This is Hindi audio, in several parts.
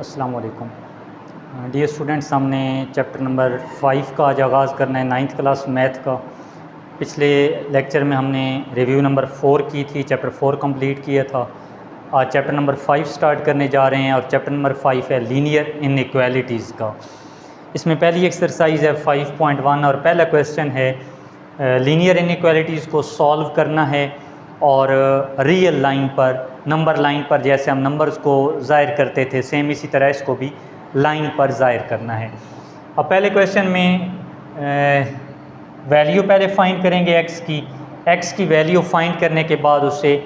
अस्सलाम वालेकुम डियर स्टूडेंट्स, हमने चैप्टर नंबर 5 का आज आगाज़ करना है, 9th क्लास मैथ का। पिछले लेक्चर में हमने रिव्यू नंबर 4 की थी, चैप्टर 4 कंप्लीट किया था। आज चैप्टर नंबर 5 स्टार्ट करने जा रहे हैं और चैप्टर नंबर 5 है लीनियर इनइक्वालिटीज़ का। इसमें पहली एक्सरसाइज है 5.1 और पहला क्वेश्चन है लीनियर इनइक्वालिटीज़ को सॉल्व करना है और रियल लाइन पर, नंबर लाइन पर जैसे हम नंबर्स को ज़ाहिर करते थे सेम इसी तरह इसको भी लाइन पर ज़ाहिर करना है। अब पहले क्वेश्चन में वैल्यू पहले फाइंड करेंगे एक्स की वैल्यू फाइंड करने के बाद उसे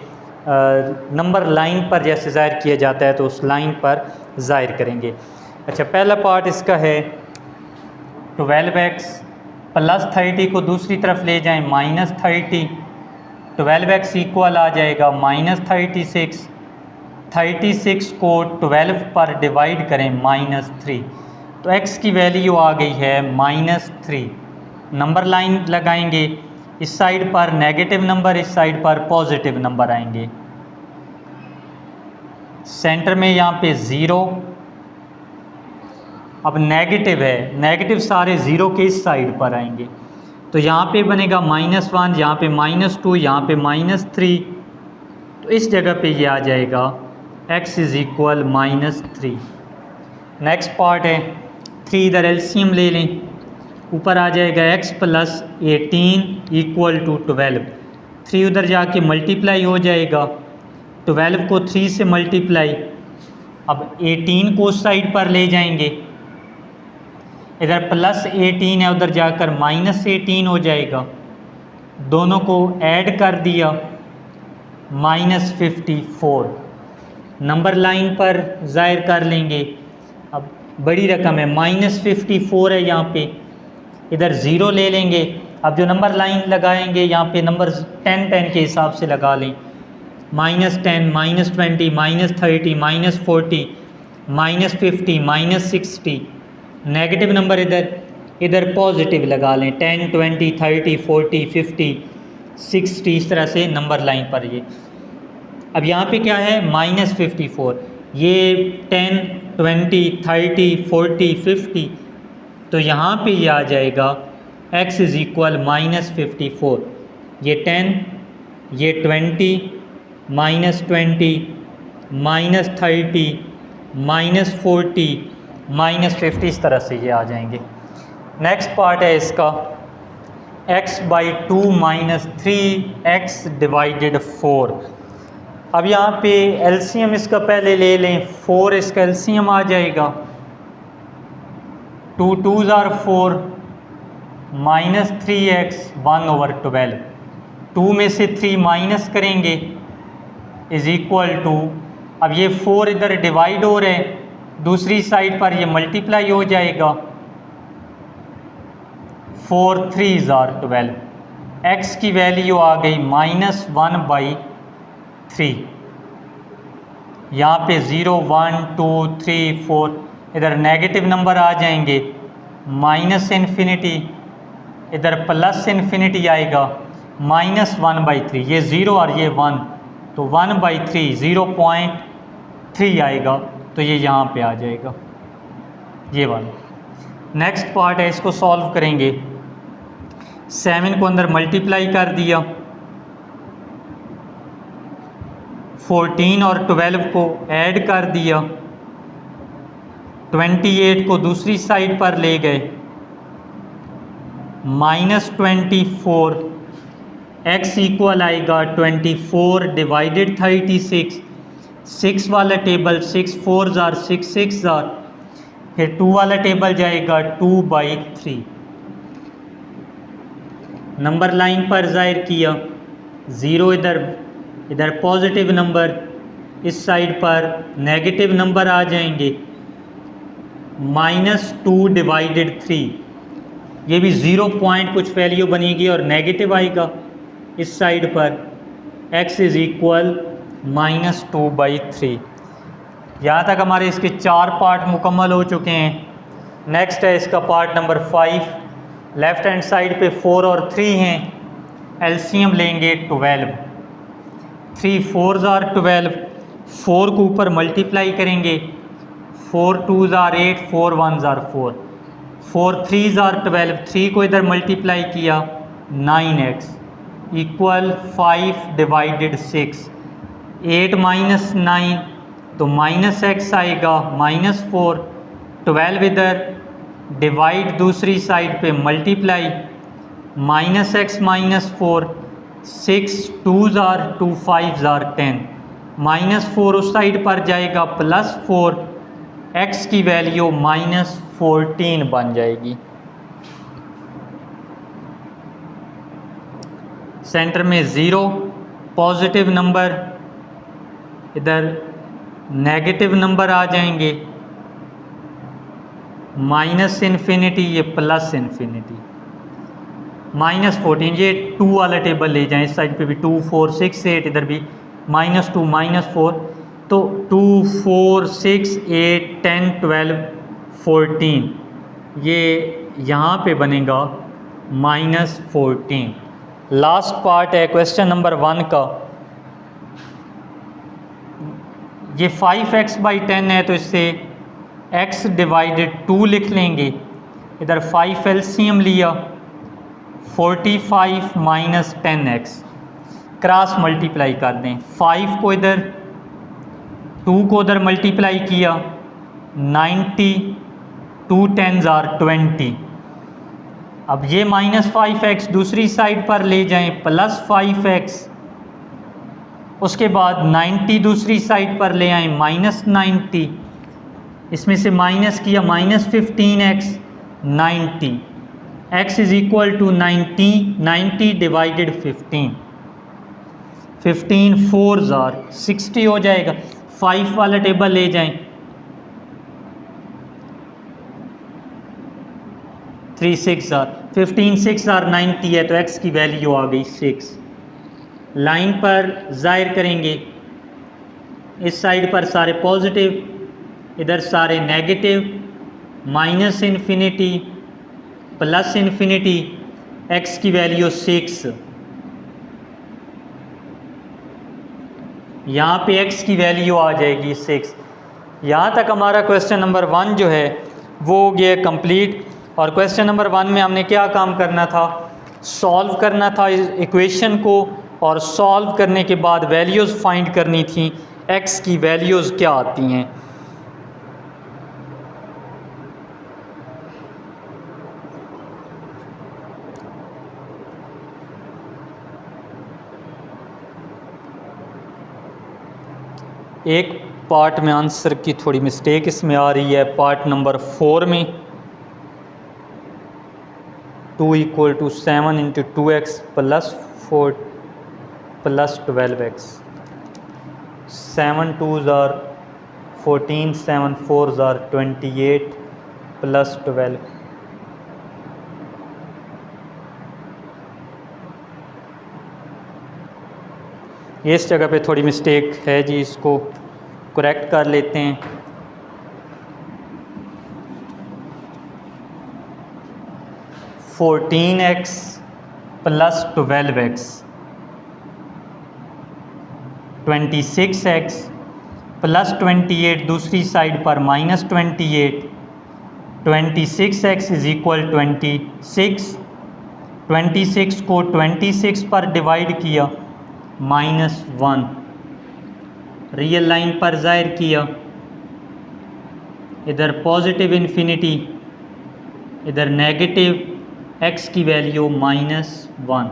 नंबर लाइन पर जैसे ज़ाहिर किया जाता है तो उस लाइन पर ज़ाहिर करेंगे। अच्छा, पहला पार्ट इसका है 12x प्लस 30 को दूसरी तरफ ले जाएं -30, 12x इक्वल आ जाएगा -36, 36 को 12 पर डिवाइड करें -3, तो x की वैल्यू आ गई है -3। नंबर लाइन लगाएंगे, इस साइड पर नेगेटिव नंबर, इस साइड पर पॉजिटिव नंबर आएंगे। सेंटर में यहाँ पे 0, अब नेगेटिव है, नेगेटिव सारे ज़ीरो के इस साइड पर आएंगे, तो यहाँ पे बनेगा -1, यहाँ पे -2, यहाँ पे -3, तो इस जगह पे ये आ जाएगा x is equal -3। Next part है 3, इधर एलसीएम ले लें, ऊपर आ जाएगा x प्लस 18 इक्वल टू 12, 3 उधर जाके मल्टीप्लाई हो जाएगा, 12 को 3 से मल्टीप्लाई, अब 18 को उस साइड पर ले जाएंगे, इधर प्लस 18 है उधर जाकर -18 हो जाएगा, दोनों को ऐड कर दिया -54। नंबर लाइन पर ज़ाहिर कर लेंगे, अब बड़ी रकम है -54 है यहाँ पे, इधर 0 ले लेंगे, अब जो नंबर लाइन लगाएंगे यहाँ पे नंबर 10 के हिसाब से लगा लें, -10, -20, -30, -40, -50, -60, नेगेटिव नंबर इधर पॉजिटिव लगा लें, 10, 20, 30, 40, 50, 60, इस तरह से नंबर लाइन पर ये। अब यहाँ पे क्या है -54, ये 10, 20, 30, 40, 50, तो यहाँ पे ये आ जाएगा x इज़ इक्वल -54, ये 10, ये 20, -20, -30, -40, -50, इस तरह से ये आ जाएंगे। नेक्स्ट पार्ट है इसका x/2 - 3x डिवाइडेड 4। अब यहाँ पे एलसीएम इसका पहले ले लें, 4 इसका एलसीएम आ जाएगा, 2 2s are 4, -3x 1/12, 2 में से 3 माइनस करेंगे इज़ इक्वल टू, अब ये 4 इधर डिवाइड हो रहे हैं, दूसरी साइड पर ये मल्टीप्लाई हो जाएगा, 4 3s are 12, x की वैल्यू आ गई -1/3। यहाँ पे 0, 1, 2, 3, 4, इधर नेगेटिव नंबर आ जाएंगे, -∞, इधर +∞ आएगा, -1/3, ये 0 और ये 1, तो 1/3 0.3 आएगा, तो ये यहाँ पे आ जाएगा ये वाला। नेक्स्ट पार्ट है, इसको सॉल्व करेंगे, 7 को अंदर मल्टीप्लाई कर दिया, 14 और 12 को ऐड कर दिया, 28 को दूसरी साइड पर ले गए, -24, x इक्वल आएगा 24 डिवाइडेड 36, 6 वाला table 6 4s are 6 6s are, फिर 2 वाला टेबल जाएगा 2/3। नंबर लाइन पर ज़ाहिर किया, 0 इधर पॉजिटिव नंबर, इस साइड पर नेगेटिव नंबर आ जाएंगे, -2 डिवाइडेड 3, ये भी 0 पॉइंट कुछ वैल्यू बनेगी और नेगेटिव आएगा इस साइड पर, x इज़ इक्वल -2/3। यहाँ तक हमारे इसके 4 पार्ट मुकम्मल हो चुके हैं। नेक्स्ट है इसका part number 5, left hand side पे 4 और 3 हैं, एलसीएम लेंगे 12, 3 4s are 12, 4 को ऊपर मल्टीप्लाई करेंगे, 4 2s are 8, 4 1s are 4, 4 3s are 12, 3 को इधर मल्टीप्लाई किया 9x इक्वल 5 डिवाइडेड 6, 8 माइनस 9 तो माइनस x आएगा -4, 12 इधर डिवाइड दूसरी साइड पे multiply -x -4, 6 2s are 2 5s are 10, -4 उस साइड पर जाएगा +4, x की वैल्यू -14 बन जाएगी। सेंटर में 0 पॉजिटिव नंबर, इधर नेगेटिव नंबर आ जाएंगे, -∞ ये +∞, -14, ये 2 वाला टेबल ले जाएं, इस साइड पे भी 2 4 6 8, इधर भी -2 -4, तो 2 4 6 8 10 12 14, ये यहाँ पे बनेगा -14। लास्ट पार्ट है क्वेश्चन नंबर 1 का, ये 5x/10 है तो इससे x डिवाइडेड 2 लिख लेंगे, इधर 5 एलसीएम लिया, 45 - 10x क्रॉस मल्टीप्लाई कर दें, 5 को इधर 2 को उधर मल्टीप्लाई किया 90, 2 10s are 20, अब ये -5x दूसरी साइड पर ले जाएं +5x, उसके बाद 90 दूसरी साइड पर ले आएं -90, इसमें से माइनस किया -15x 90, x is equal to 90 divided 15, 15 4s are 60 हो जाएगा। 5 वाला टेबल ले जाएं, 3 6 are 15 6 are 90 है तो x की वैल्यू आ गई 6। लाइन पर ज़ाहिर करेंगे, इस साइड पर सारे पॉजिटिव, इधर सारे नेगेटिव, -∞ +∞, x की वैल्यू 6, यहाँ पे x की वैल्यू आ जाएगी 6। यहाँ तक हमारा क्वेश्चन नंबर 1 जो है वो हो गया कंप्लीट। और क्वेश्चन नंबर 1 में हमने क्या काम करना था, सॉल्व करना था इस इक्वेशन को, और सॉल्व करने के बाद वैल्यूज़ फाइंड करनी थी, x की वैल्यूज़ क्या आती हैं। एक पार्ट में आंसर की थोड़ी मिस्टेक इसमें आ रही है, पार्ट नंबर 4 में 2 = 7 × 2x + 4 + 12x, 7 2s are 14, 7 4s are 28 + 12। इस जगह पे थोड़ी मिस्टेक है जी, इसको करेक्ट कर लेते हैं। (14x + 12x) 26x + 28 दूसरी साइड पर -28, 26x = 26, 26 को 26 पर डिवाइड किया -1, रियल लाइन पर ज़ाहिर किया, इधर पॉजिटिव इन्फिनिटी, इधर नेगेटिव, x की वैल्यू -1।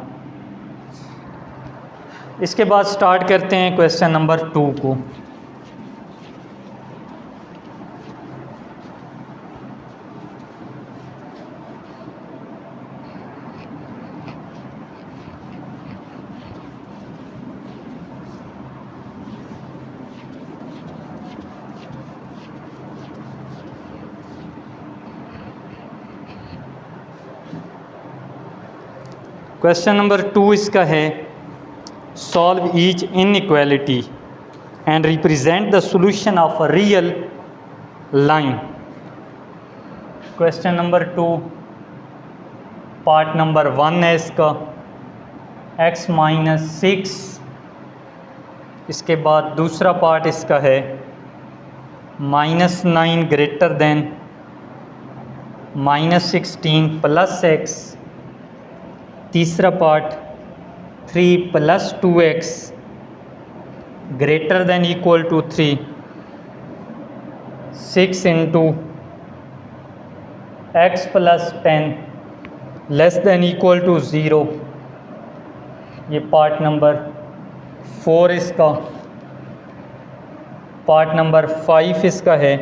इसके बाद स्टार्ट करते हैं क्वेश्चन नंबर 2 को। क्वेश्चन नंबर 2 इसका है, solve each inequality and represent the solution of a real line. Question number 2 part number 1 है इसका, x - 6, इसके बाद दूसरा पार्ट इसका है -9 ग्रेटर देन -16 प्लस x। तीसरा part 3 + 2x greater than equal to 3। 6 × x + 10 less than equal to 0। ये पार्ट नंबर 4 इसका। पार्ट नंबर 5 इसका है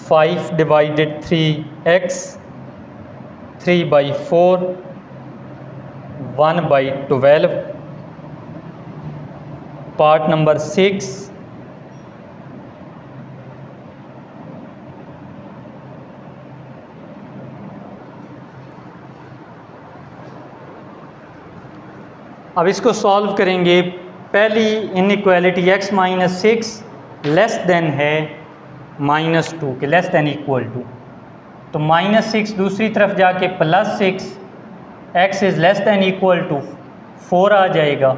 5 / 3x 3/4 1/12। पार्ट नंबर 6 अब इसको सॉल्व करेंगे। पहली इनइक्वालिटी x - 6 लेस देन है -2 के लेस देन इक्वल टू, तो -6 दूसरी तरफ जाके +6 x is less than equal to 4 आ जाएगा।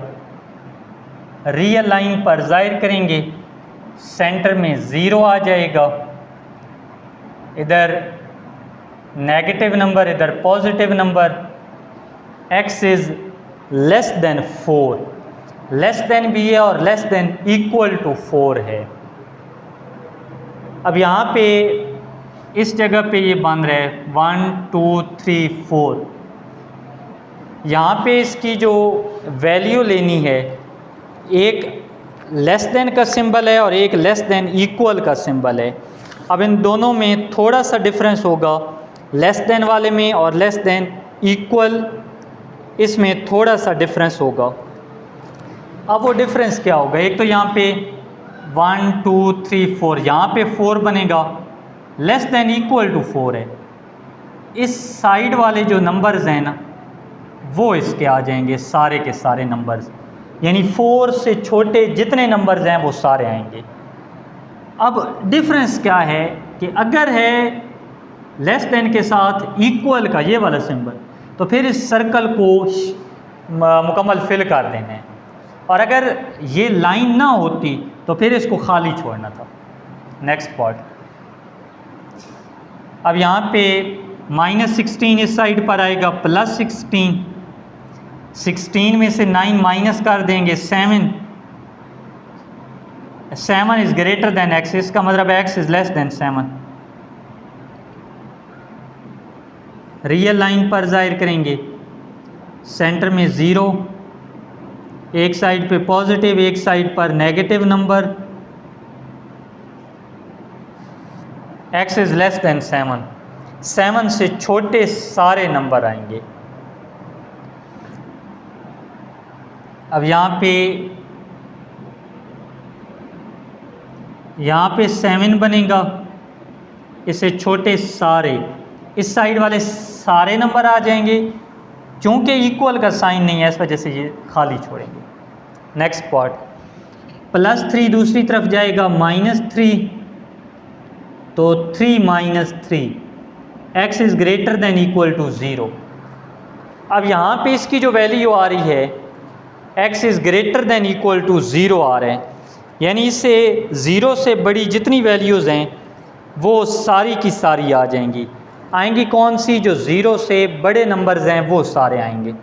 रियल लाइन पर ज़ाहिर करेंगे, सेंटर में 0 आ जाएगा। इधर नेगेटिव नंबर, इधर positive number. x is less then 4, less than भी है और लेस देन इक्वल टू 4 है। अब यहाँ पे इस जगह पे ये बन रहा है 1 2 3 4। यहाँ पे इसकी जो वैल्यू लेनी है, एक लेस देन का सिंबल है और एक लेस देन इक्वल का सिंबल है। अब इन दोनों में थोड़ा सा डिफरेंस होगा, लेस देन वाले में और लेस देन इक्वल इसमें थोड़ा सा डिफरेंस होगा। अब वो डिफरेंस क्या होगा? एक तो यहाँ पे 1 2 3 4, यहाँ पे 4 बनेगा, लेस देन इक्वल टू 4 है। इस साइड वाले जो नंबर्स हैं ना, वो इसके आ जाएंगे सारे के सारे नंबर्स, यानी 4 से छोटे जितने नंबर्स हैं वो सारे आएंगे। अब डिफरेंस क्या है कि अगर है लेस देन के साथ इक्वल का ये वाला सिंबल, तो फिर इस सर्कल को मुकम्मल फिल कर देना है, और अगर ये लाइन ना होती तो फिर इसको खाली छोड़ना था। Next part. अब यहाँ पे -16 इस साइड पर आएगा, +16। 16 में से 9 माइनस कर देंगे 7। 7 इज़ ग्रेटर देन x, इसका मतलब x is less then 7। Real line पर ज़ाहिर करेंगे, सेंटर में 0, एक साइड पे पॉजिटिव, एक साइड पर negative number. x is less then 7। 7 से छोटे सारे नंबर आएंगे। अब यहाँ पे 7 बनेगा, इससे छोटे सारे, इस साइड वाले सारे नंबर आ जाएंगे। क्योंकि इक्वल का साइन नहीं है, इस वजह से ये खाली छोड़ेंगे। Next part. +3 दूसरी तरफ जाएगा, -3, तो 3 - 3 x is greater than equal to 0। अब यहाँ पे इसकी जो वैल्यू आ रही है, x is greater than equal to 0 आ रहे हैं, यानी इससे 0 से बड़ी जितनी वैल्यूज़ हैं वो सारी की सारी आ जाएंगी। आएंगी कौन सी? जो 0 से बड़े नंबर्स हैं वो सारे आएंगे।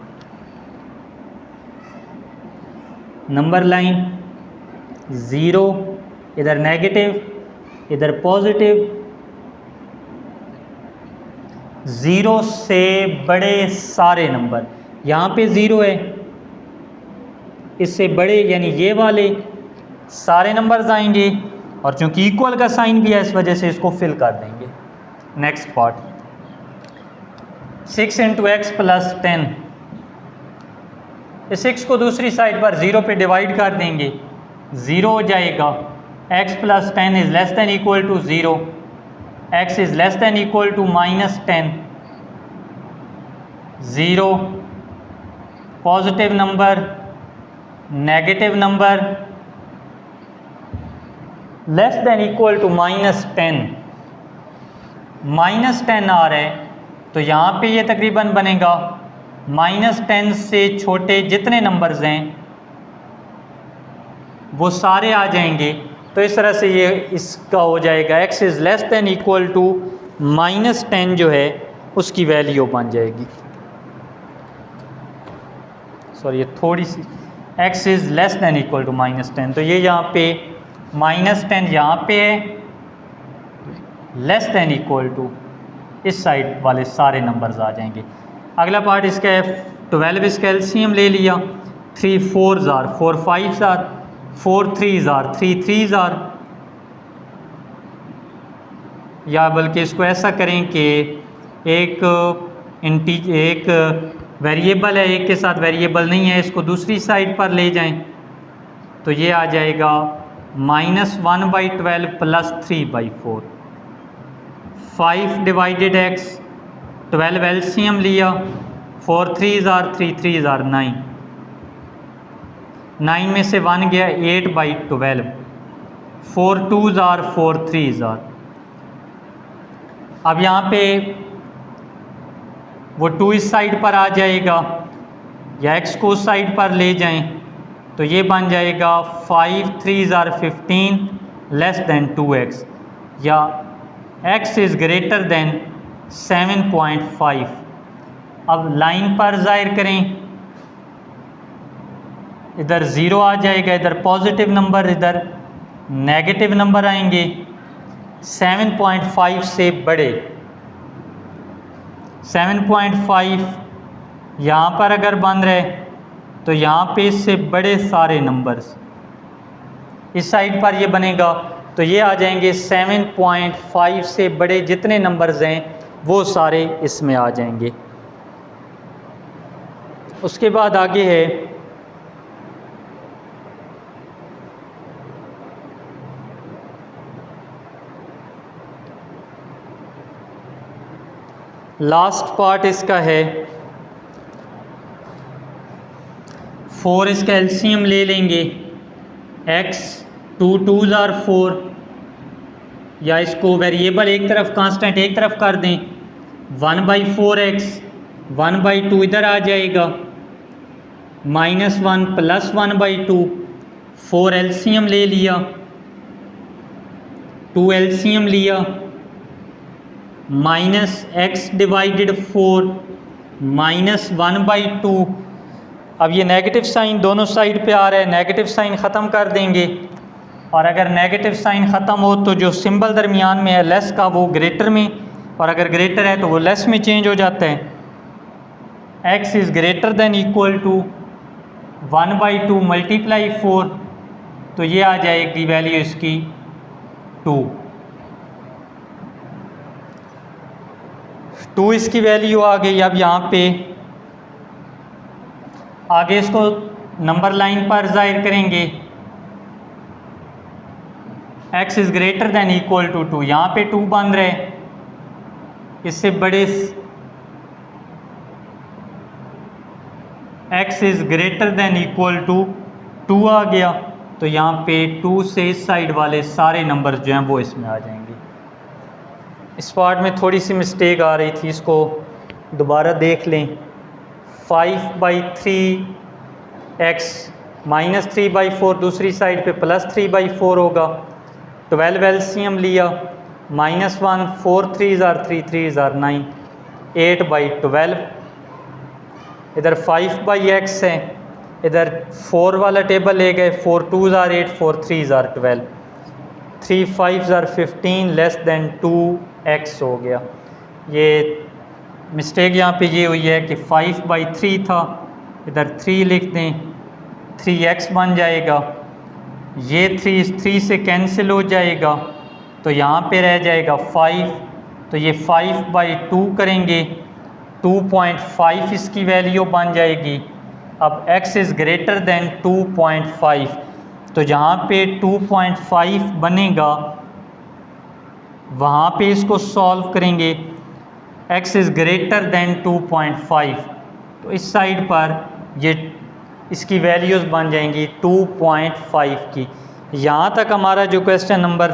नंबर लाइन 0, इधर नेगेटिव, इधर पॉजिटिव। 0 से बड़े सारे नंबर, यहाँ पे 0 है, इससे बड़े यानी ये वाले सारे नंबर्स आएंगे, और चूंकि इक्वल का साइन भी है इस वजह से इसको फिल कर देंगे। Next part. 6 × x + 10, इस 6 को दूसरी साइड पर 0 पे डिवाइड कर देंगे, 0 हो जाएगा। x + 10 is less than equal to 0, x is less than equal to -10। 0 positive number, negative number, less than equal to -10। -10 आ रहा है, तो यहाँ पे ये तकरीबन बनेगा -10 से छोटे जितने नंबर्स हैं वो सारे आ जाएंगे, तो इस तरह से ये इसका हो जाएगा x is less than equal to -10 जो है उसकी वैल्यू बन जाएगी। सॉरी, ये थोड़ी सी, x is less than equal to -10, तो ये यहाँ पे -10 यहाँ पे है, लेस दैन इक्वल टू इस साइड वाले सारे नंबर्स आ जाएंगे। अगला पार्ट इसका है 12 इसका एलसीएम ले लिया, 3 4s are 4 5s are 4 3s are 3 3s are, या बल्कि इसको ऐसा करें कि एक वेरिएबल है, एक के साथ वेरिएबल नहीं है, इसको दूसरी साइड पर ले जाएं तो ये आ जाएगा -1/12 प्लस 3/4, 5 डिवाइडेड x, 12 एलसीएम लिया, 4 3s आर 3 3s आर 9, 9 में से 1 गया 8/12, 4 2s आर 4 3s आर। अब यहाँ पे वो 2 इस साइड पर आ जाएगा, या x को उस साइड पर ले जाएं तो ये बन जाएगा 5 3s are 15 less than 2x, या x इज़ ग्रेटर दैन 7.5। अब लाइन पर ज़ाहिर करें, इधर ज़ीरो आ जाएगा, इधर पॉजिटिव नंबर, इधर नेगेटिव नंबर आएंगे। 7.5 से बड़े, 7.5 यहाँ पर अगर बन रहे तो यहाँ पे इससे बड़े सारे नंबर्स इस साइड पर ये बनेगा, तो ये आ जाएंगे 7.5 से बड़े जितने नंबर्स हैं वो सारे इसमें आ जाएंगे। उसके बाद आगे है लास्ट पार्ट इसका है 4 इसका एलसीएम ले लेंगे, x 2 2s आर 4, या इसको वेरिएबल एक तरफ कांस्टेंट एक तरफ कर दें, 1/4x 1/2 इधर आ जाएगा, -1 प्लस 1/2, 4 एलसीएम ले लिया, 2 एलसीएम लिया, -x डिवाइडेड 4 -1/2। अब ये नेगेटिव साइन दोनों साइड पे आ रहा है, नेगेटिव साइन ख़त्म कर देंगे, और अगर नेगेटिव साइन ख़त्म हो तो जो सिंबल दरमियान में है लेस का वो ग्रेटर में, और अगर ग्रेटर है तो वो लेस में चेंज हो जाता है। x is greater than equal to 1/2 multiply 4, तो ये आ जाएगी वैल्यू इसकी 2 इसकी वैल्यू आ गई। अब यहाँ पे आगे इसको नंबर लाइन पर ज़ाहिर करेंगे, x is greater than equal to 2, यहाँ पे 2 बन रहे, इससे बड़े x is greater than equal to 2 आ गया, तो यहाँ पे 2 से इस साइड वाले सारे नंबर जो हैं वो इसमें आ जाएंगे। इस पार्ट में थोड़ी सी मिस्टेक आ रही थी, इसको दोबारा देख लें। 5/3x -3/4 दूसरी साइड पे +3/4 होगा, 12 एलसीएम लिया, -1 4 3s आर 3 3s आर 9, 8/12, इधर 5/x है, इधर 4 वाला टेबल ले गए, 4 2s are 8 4 3s are 12, 3 5s are 15 less than 2x हो गया। ये मिस्टेक यहाँ पे ये हुई है कि 5/3 था, इधर 3 लिख दें, 3x बन जाएगा, ये 3 से कैंसिल हो जाएगा, तो यहाँ पे रह जाएगा 5, तो ये 5/2 करेंगे, 2.5 इसकी वैल्यू बन जाएगी। अब x इज़ ग्रेटर दैन 2.5, तो जहाँ पे 2.5 बनेगा वहाँ पे इसको सॉल्व करेंगे, x इज़ ग्रेटर दैन 2.5, तो इस साइड पर ये इसकी वैल्यूज़ बन जाएंगी 2.5 की। यहाँ तक हमारा जो क्वेश्चन नंबर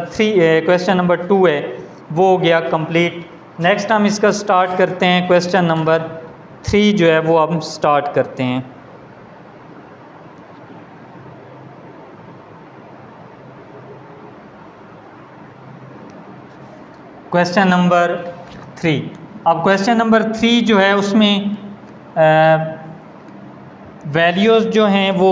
2 है वो हो गया कंप्लीट। नेक्स्ट हम इसका स्टार्ट करते हैं, क्वेश्चन नंबर 3 जो है वो हम स्टार्ट करते हैं। Question number 3। अब क्वेश्चन नंबर 3 जो है उसमें वैल्यूज़ जो हैं वो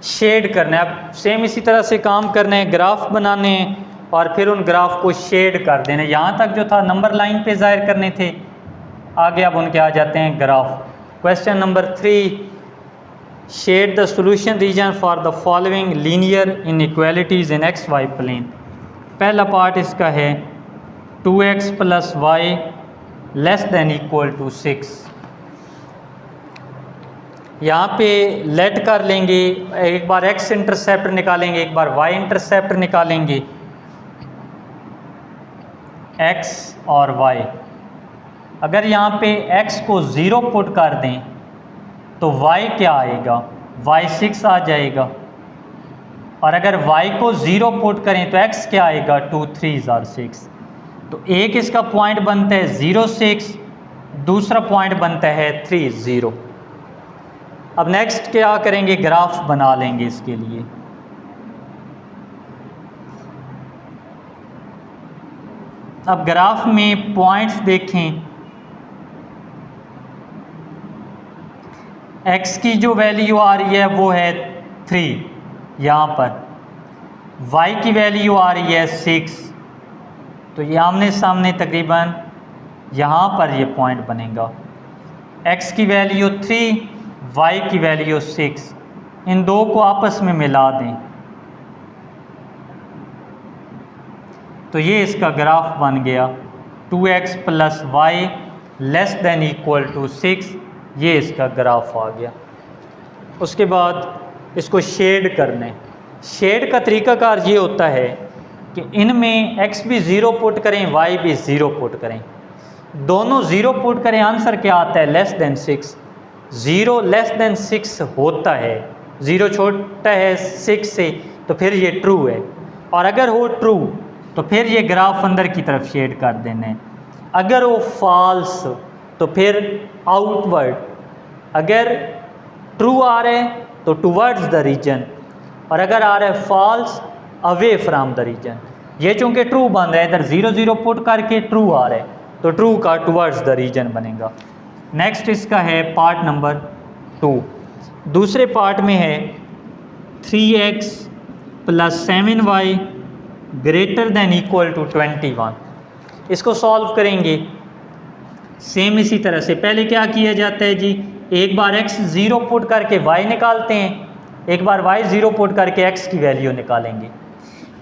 शेड करना है। अब सेम इसी तरह से काम करना है, ग्राफ बनाने हैं और फिर उन ग्राफ को शेड कर देना है। यहाँ तक जो था नंबर लाइन पे ज़ाहिर करने थे, आगे अब उनके आ जाते हैं graph. Question number 3, shade the solution region for the following linear inequalities in x y plane. पहला पार्ट इसका है 2x + y <= 6। यहाँ पे लेट कर लेंगे, एक बार x इंटरसेप्ट निकालेंगे, एक बार y इंटरसेप्ट निकालेंगे, x और y। अगर यहाँ पे x को 0 पुट कर दें तो y क्या आएगा, y 6 आ जाएगा। और अगर y को 0 पुट करें तो x क्या आएगा, 2 3s are 6। तो एक इसका पॉइंट बनता है 0 6, दूसरा पॉइंट बनता है 3 0। अब नेक्स्ट क्या करेंगे, ग्राफ बना लेंगे इसके लिए। अब ग्राफ में पॉइंट्स देखें, x की जो वैल्यू आ रही है वो है 3 यहाँ पर, y की वैल्यू आ रही है 6, तो ये आमने सामने तकरीबन यहाँ पर ये पॉइंट बनेगा। x की वैल्यू 3, y की वैल्यू 6, इन दो को आपस में मिला दें तो ये इसका ग्राफ बन गया 2x + y <= 6। ये इसका ग्राफ आ गया। उसके बाद इसको शेड करने, शेड का तरीकाकार ये होता है कि इनमें x भी 0 पुट करें, y भी 0 पुट करें, दोनों 0 पुट करें, आंसर क्या आता है, <6। 0 <6 होता है, 0 छोटा है 6 से, तो फिर ये ट्रू है। और अगर हो ट्रू तो फिर ये ग्राफ अंदर की तरफ शेड कर देना है। अगर वो फॉल्स तो फिर आउटवर्ड, अगर ट्रू आ रहा है तो टुवर्ड्स द रीजन, और अगर आ रहा है falls away from the region. ये चूँकि ट्रू बन रहा है, इधर 0 0 पुट करके ट्रू आ रहा है तो ट्रू का टुवर्ड्स द रीजन बनेगा। नेक्स्ट इसका है पार्ट नंबर 2। दूसरे पार्ट में है 3x + 7y > 21। इसको सॉल्व करेंगे सेम इसी तरह से। पहले क्या किया जाता है जी, एक बार x 0 पुट करके y निकालते हैं, एक बार y 0 पुट करके x की वैल्यू निकालेंगे।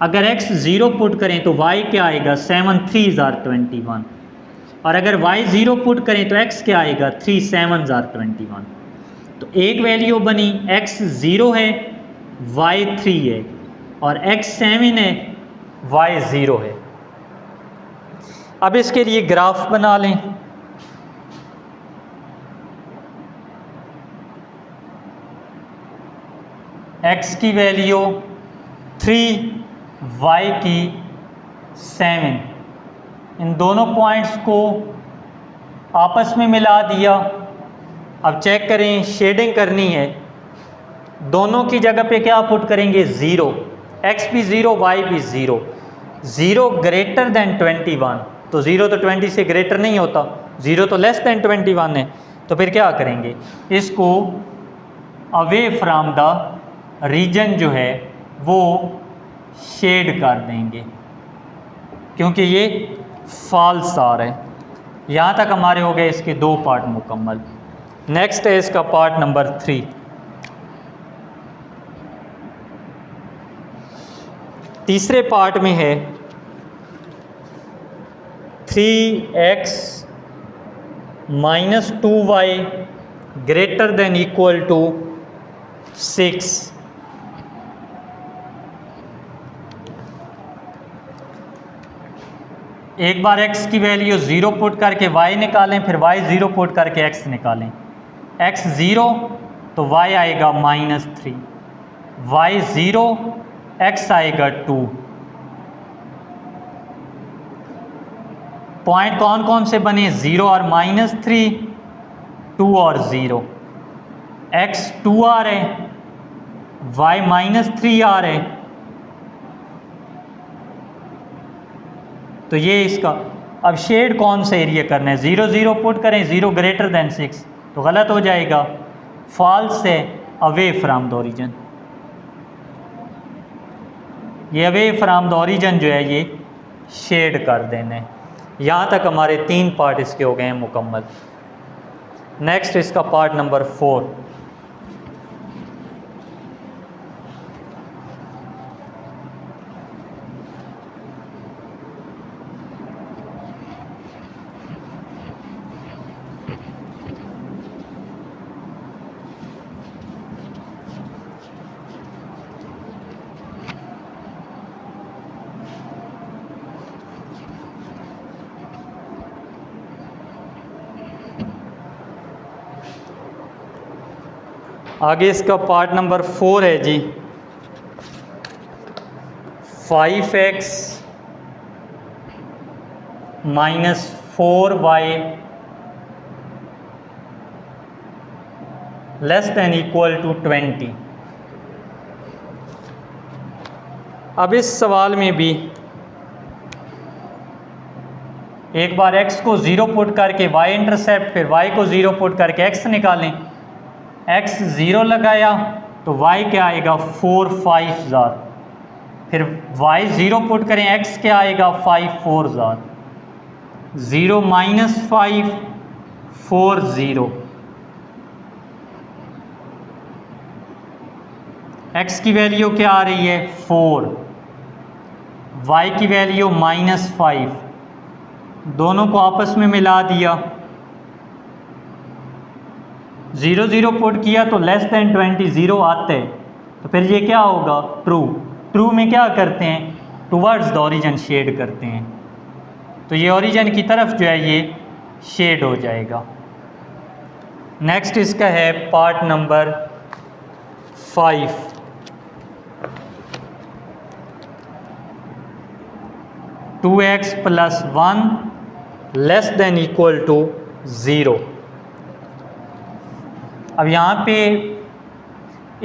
अगर x 0 पुट करें तो y क्या आएगा, 7 3s are 21। और अगर y 0 पुट करें तो x क्या आएगा, 3 7s are 21। तो एक वैल्यू बनी, x 0 है, y 3 है, और x 7 है, y 0 है। अब इसके लिए ग्राफ बना लें। x की वैल्यू 3, y की 7, इन दोनों पॉइंट्स को आपस में मिला दिया। अब चेक करें, शेडिंग करनी है, दोनों की जगह पे क्या पुट करेंगे, 0, x भी 0 y भी 0। 0 ग्रेटर देन 21, तो 0 तो 20 से ग्रेटर नहीं होता, 0 तो लेस देन 21 है। तो फिर क्या करेंगे, इसको अवे फ्रॉम द रीजन जो है वो शेड कर देंगे, क्योंकि ये फॉल्स आ रहा है। यहाँ तक हमारे हो गए इसके 2 पार्ट मुकम्मल। नेक्स्ट है इसका पार्ट नंबर 3। तीसरे पार्ट में है 3x - 2y > 6। एक बार x की वैल्यू 0 पुट करके y निकालें, फिर y 0 पुट करके x निकालें। x 0 तो y आएगा -3, y 0 x आएगा 2। पॉइंट कौन कौन से बने, 0 और -3, 2 और 0। x 2 आ रहे हैं, y -3 आ रहे हैं। तो ये इसका, अब शेड कौन सा एरिया करना है, 0 0 पुट करें, 0 ग्रेटर दैन 6 तो गलत हो जाएगा, फॉल्स है, अवे फ्राम द ओरिजिन। ये अवे फ्राम द ओरिजिन जो है ये शेड कर देना है। यहाँ तक हमारे 3 पार्ट इसके हो गए हैं मुकम्मल। नेक्स्ट इसका पार्ट नंबर 4। आगे इसका पार्ट नंबर 4 है जी, 5x minus 4y less than equal to 20। अब इस सवाल में भी एक बार x को 0 पुट करके y इंटरसेप्ट, फिर y को 0 पुट करके x निकालें। x 0 लगाया तो y क्या आएगा 4 5 ज़ार, फिर y 0 पुट करें, x क्या आएगा 5 4 ज़ार, 0 माइनस 5 4 0, x की वैल्यू क्या आ रही है 4, y की वैल्यू -5, दोनों को आपस में मिला दिया, 0 0 पुट किया तो लेस देन 20 0 आते हैं, तो फिर ये क्या होगा ट्रू। ट्रू में क्या करते हैं, टुवर्ड्स द ओरिजिन शेड करते हैं, तो ये ओरिजिन की तरफ जो है ये शेड हो जाएगा। नेक्स्ट इसका है part number 5। Two x plus 1 less than equal to 0। अब यहाँ पे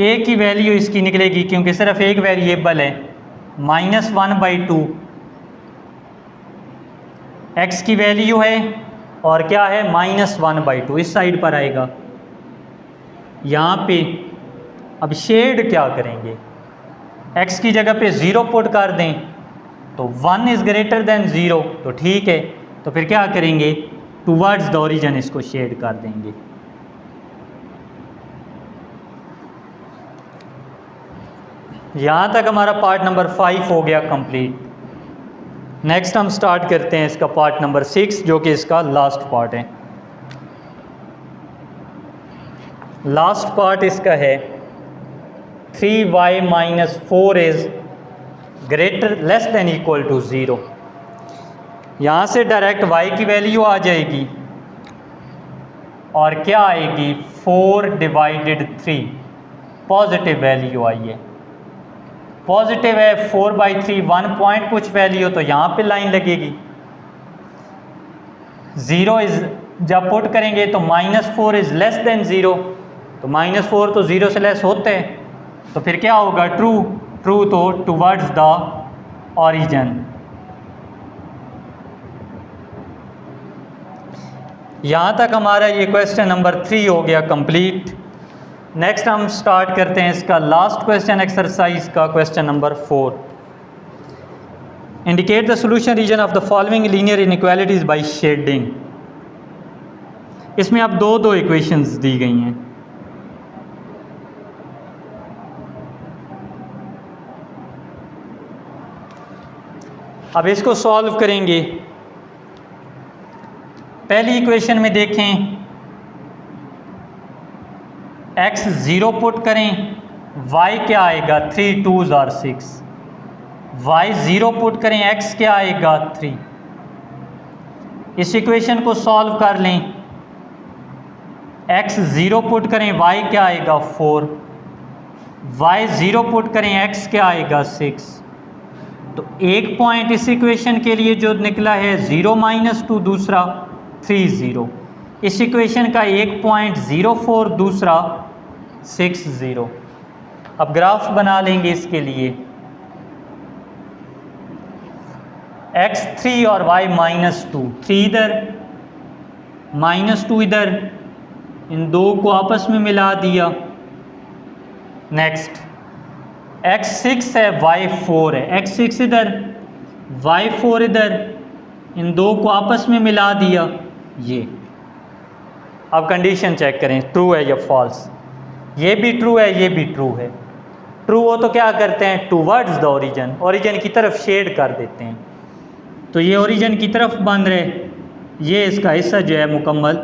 a की वैल्यू इसकी निकलेगी क्योंकि सिर्फ एक वेरिएबल है, -1/2 x की वैल्यू है और क्या है -1/2 इस साइड पर आएगा। यहाँ पे अब शेड क्या करेंगे, x की जगह पे 0 पुट कर दें तो 1 इज़ ग्रेटर देन 0 तो ठीक है, तो फिर क्या करेंगे टुवर्ड्स द ओरिजिन इसको शेड कर देंगे। यहाँ तक हमारा पार्ट नंबर 5 हो गया कंप्लीट। नेक्स्ट हम स्टार्ट करते हैं इसका पार्ट नंबर 6 जो कि इसका लास्ट पार्ट है। लास्ट पार्ट इसका है 3y minus 4 is greater less than equal to 0। यहाँ से डायरेक्ट y की वैल्यू आ जाएगी और क्या आएगी 4/3, पॉजिटिव वैल्यू आई है, पॉजिटिव है 4/3 1 पॉइंट कुछ वैल्यू, तो यहाँ पे लाइन लगेगी। 0 इज जब पुट करेंगे तो -4 इज़ लेस देन 0, तो -4 तो 0 से लेस होते हैं, तो फिर क्या होगा ट्रू। ट्रू तो टुवर्ड्स द ओरिजिन। यहाँ तक हमारा ये क्वेश्चन नंबर 3 हो गया कंप्लीट। नेक्स्ट हम स्टार्ट करते हैं इसका लास्ट क्वेश्चन एक्सरसाइज का, question number 4। Indicate the solution region of the following linear inequalities by shading. इसमें अब दो इक्वेशंस दी गई हैं। अब इसको सॉल्व करेंगे। पहली इक्वेशन में देखें x 0 पुट करें, y क्या आएगा 3 2 आर 6, y 0 पुट करें, x क्या आएगा 3। इस इक्वेशन को सॉल्व कर लें, x 0 पुट करें, y क्या आएगा 4, y 0 पुट करें, x क्या आएगा 6। तो एक पॉइंट इस इक्वेशन के लिए जो निकला है 0 - 2, दूसरा 3 0। इस इक्वेशन का एक पॉइंट 0 4, दूसरा 6 0। अब ग्राफ बना लेंगे इसके लिए। x3 और y -2, 3 इधर -2 इधर, इन दो को आपस में मिला दिया। नेक्स्ट x6 है y4 है, x6 इधर y4 इधर, इन दो को आपस में मिला दिया ये। अब कंडीशन चेक करें ट्रू है या फॉल्स। ये भी ट्रू है, ये भी ट्रू है। ट्रू हो तो क्या करते हैं, टूवर्ड्स द ओरिजिन, ओरिजिन की तरफ शेड कर देते हैं। तो ये ओरिजिन की तरफ बन रहे, ये इसका हिस्सा जो है मुकम्मल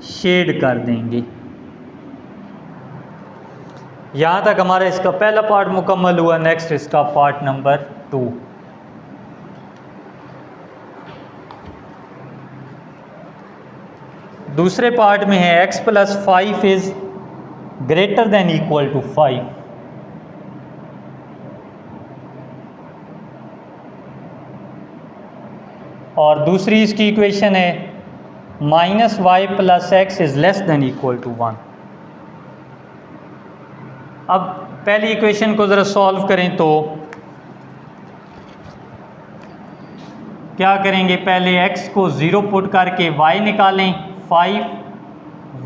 शेड कर देंगे। यहाँ तक हमारा इसका पहला पार्ट मुकम्मल हुआ। नेक्स्ट इसका पार्ट नंबर 2। दूसरे पार्ट में है x + 5 is greater than equal to 5। और दूसरी इसकी इक्वेशन है -y + x is less than equal to 1। अब पहली इक्वेशन को ज़रा सॉल्व करें तो क्या करेंगे, पहले x को 0 पुट करके y निकालें 5,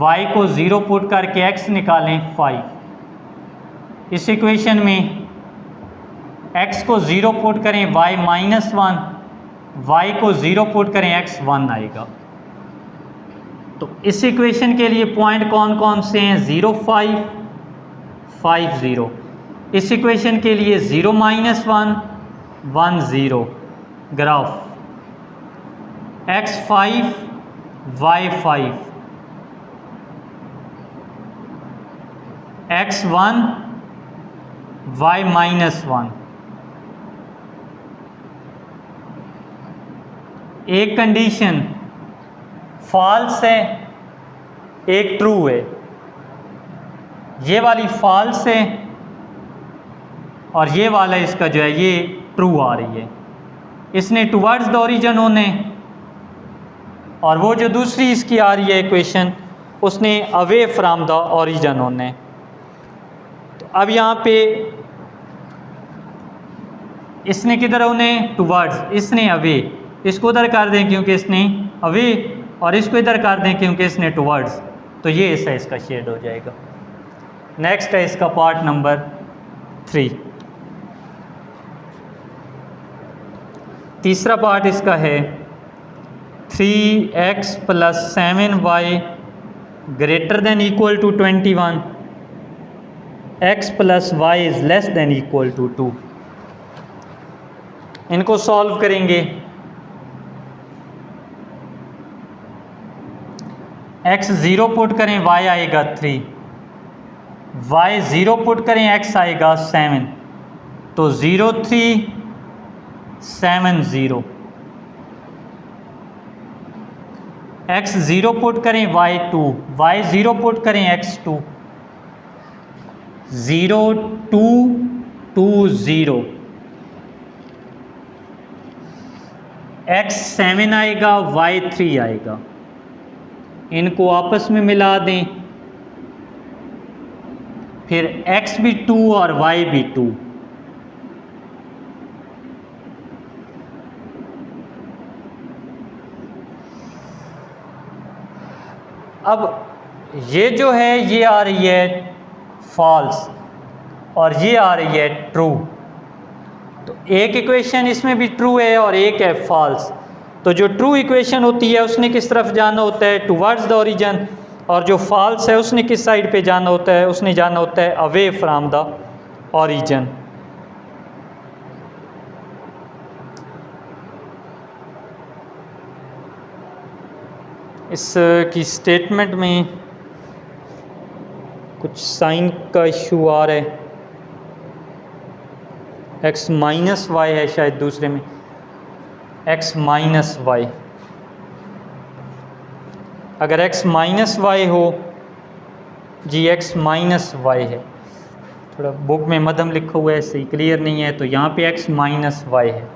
y को 0 पुट करके x निकालें 5। इस इक्वेशन में x को 0 पुट करें y -1, y को 0 पुट करें x 1 आएगा। तो इस इक्वेशन के लिए पॉइंट कौन कौन से हैं, 0 5 5 0। इस इक्वेशन के लिए 0 -1 1 0। Graph x 5 y 5, x 1 y -1। एक कंडीशन फॉल्स है, एक ट्रू है। ये वाली फॉल्स है और ये वाला इसका जो है ये ट्रू आ रही है। इसने टुवर्ड्स द ओरिजिन होने, और वो जो दूसरी इसकी आ रही है इक्वेशन, उसने अवे फ्रॉम द ओरिजिन होने। तो अब यहाँ पे इसने किधर होने, टुवर्ड्स, इसने अवे। इसको उधर कर दें क्योंकि इसने अवे, और इसको इधर कर दें क्योंकि इसने टुवर्ड्स। तो ये ऐसा इसका शेड हो जाएगा। नेक्स्ट है इसका पार्ट नंबर 3। तीसरा पार्ट इसका है 3x + 7y greater than equal to 21, x + y is less than equal to 2। इनको सॉल्व करेंगे। x 0 पुट करें y आएगा 3, y 0 पुट करें x आएगा 7। तो 0 3 7 0। x 0 पुट करें y 2, y 0 पुट करें x 2, 0 2 2 0। x 7 आएगा, y 3 आएगा। इनको आपस में मिला दें, फिर x भी 2 और y भी 2। अब ये जो है ये आ रही है फॉल्स और ये आ रही है ट्रू। तो एक इक्वेशन इसमें भी ट्रू है और एक है फॉल्स। तो जो ट्रू इक्वेशन होती है उसने किस तरफ जाना होता है, टुवर्ड्स द ओरिजिन, और जो फॉल्स है उसने किस साइड पे जाना होता है, उसने जाना होता है अवे फ्रॉम द ओरिजिन। इस की स्टेटमेंट में कुछ साइन का इशू आ रहा है, x -y है शायद दूसरे में, x -y। अगर x -y हो जी, x -y है, थोड़ा बुक में मध्यम लिखा हुआ है सही क्लियर नहीं है, तो यहाँ पे x -y है।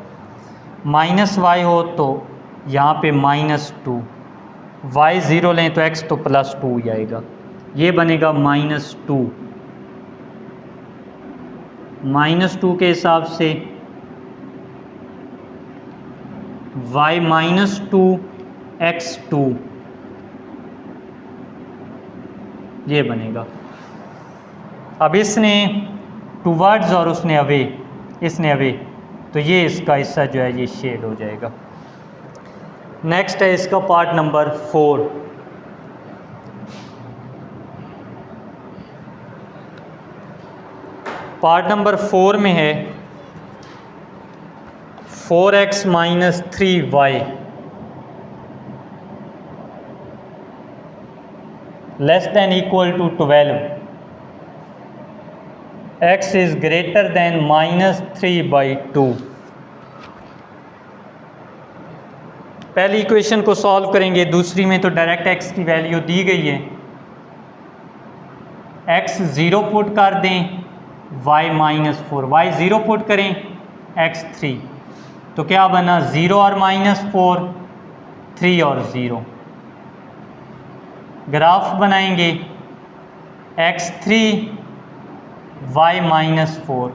-y हो तो यहाँ पे -2, y 0 लें तो x तो +2 ही आएगा। ये बनेगा -2। -2 के हिसाब से y माइनस 2 x2 ये बनेगा। अब इसने टूवर्ड्स और उसने अवे, इसने अवे, तो ये इसका हिस्सा जो है ये शेड हो जाएगा। नेक्स्ट है इसका पार्ट नंबर 4। पार्ट नंबर 4 में है 4x minus 3y less than equal to 12, x is greater than minus 3/2। पहली इक्वेशन को सॉल्व करेंगे, दूसरी में तो डायरेक्ट x की वैल्यू दी गई है। x 0 पुट कर दें, y माइनस 4, y 0 पुट करें, x 3, तो क्या बना 0 और माइनस 4, 3 और 0। ग्राफ बनाएंगे x3 y माइनस 4,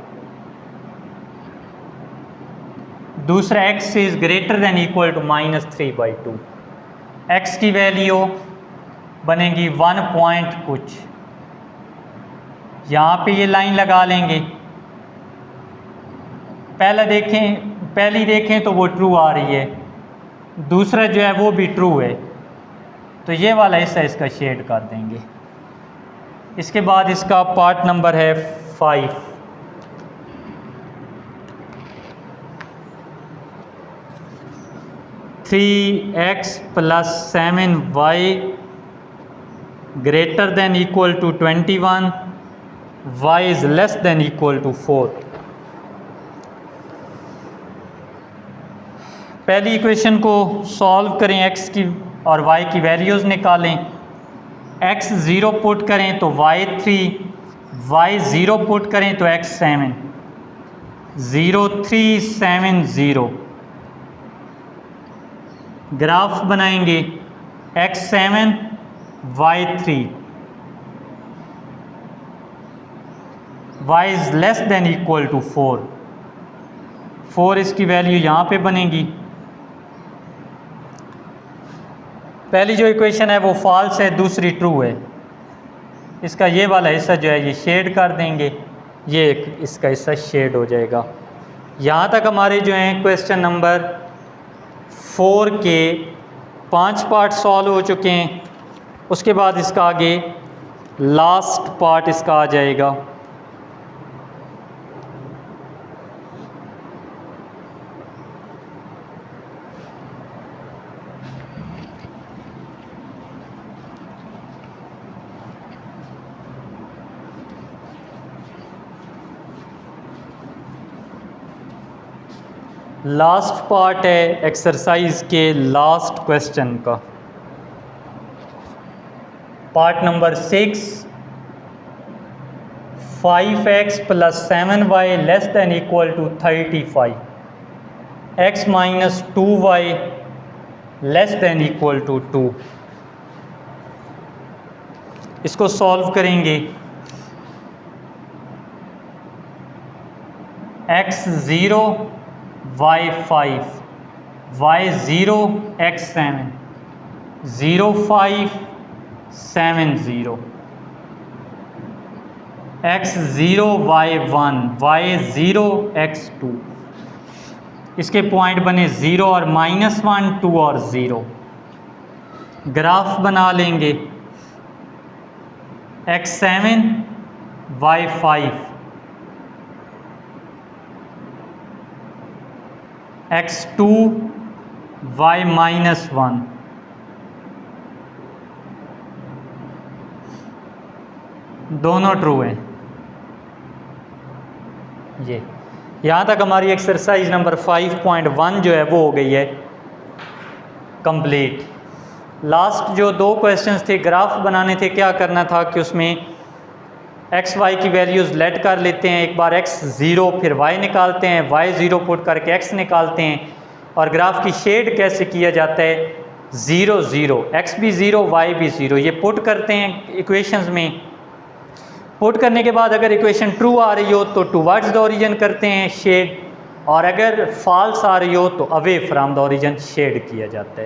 दूसरा x is greater than equal to minus 3/2। x की वैल्यू बनेगी 1 पॉइंट कुछ, यहाँ पे ये लाइन लगा लेंगे। पहली देखें तो वो ट्रू आ रही है, दूसरा जो है वो भी ट्रू है, तो ये वाला हिस्सा इसका शेड कर देंगे। इसके बाद इसका पार्ट नंबर है 5। Three x plus 7y greater than equal to 21, y is less than equal to 4। पहली इक्वेशन को सॉल्व करें, x की और y की वैल्यूज़ निकालें। x 0 पुट करें तो y 3, y 0 पुट करें तो x 7, 0 3 7 0। ग्राफ बनाएंगे x 7 y 3, y is less than equal to 4, 4 इसकी वैल्यू यहाँ पे बनेगी। पहली जो इक्वेशन है वो फॉल्स है, दूसरी ट्रू है। इसका ये वाला हिस्सा जो है ये शेड कर देंगे, ये इसका हिस्सा शेड हो जाएगा। यहाँ तक हमारे जो हैं क्वेश्चन नंबर 4 के 5 पार्ट सॉल्व हो चुके हैं। उसके बाद इसका आगे लास्ट पार्ट इसका आ जाएगा। लास्ट पार्ट है एक्सरसाइज के लास्ट क्वेश्चन का, part number 6। 5x plus 7y less than equal to 35, x minus 2y less than equal to 2। इसको सॉल्व करेंगे। x 0 y 5, y 0 x 7, 0 5 7 0, x 0 y 1, y 0 x 2। इसके पॉइंट बने 0 और -1, 2 और 0। ग्राफ बना लेंगे x 7 y 5, x2 y -1। दोनों ट्रू हैं। ये यहाँ तक हमारी एक्सरसाइज नंबर 5.1 जो है वो हो गई है कंप्लीट। लास्ट जो 2 क्वेश्चंस थे, ग्राफ बनाने थे, क्या करना था कि उसमें एक्स वाई की वैल्यूज़ लेट कर लेते हैं, एक बार x 0 फिर y निकालते हैं, y 0 पुट करके x निकालते हैं, और ग्राफ की शेड कैसे किया जाता है 0 0, x भी 0 y भी 0, ये पुट करते हैं इक्वेशंस में। पुट करने के बाद अगर इक्वेशन ट्रू आ रही हो तो टूवर्ड्स द ओरिजिन करते हैं शेड, और अगर फॉल्स आ रही हो तो away from the origin shade किया जाता है।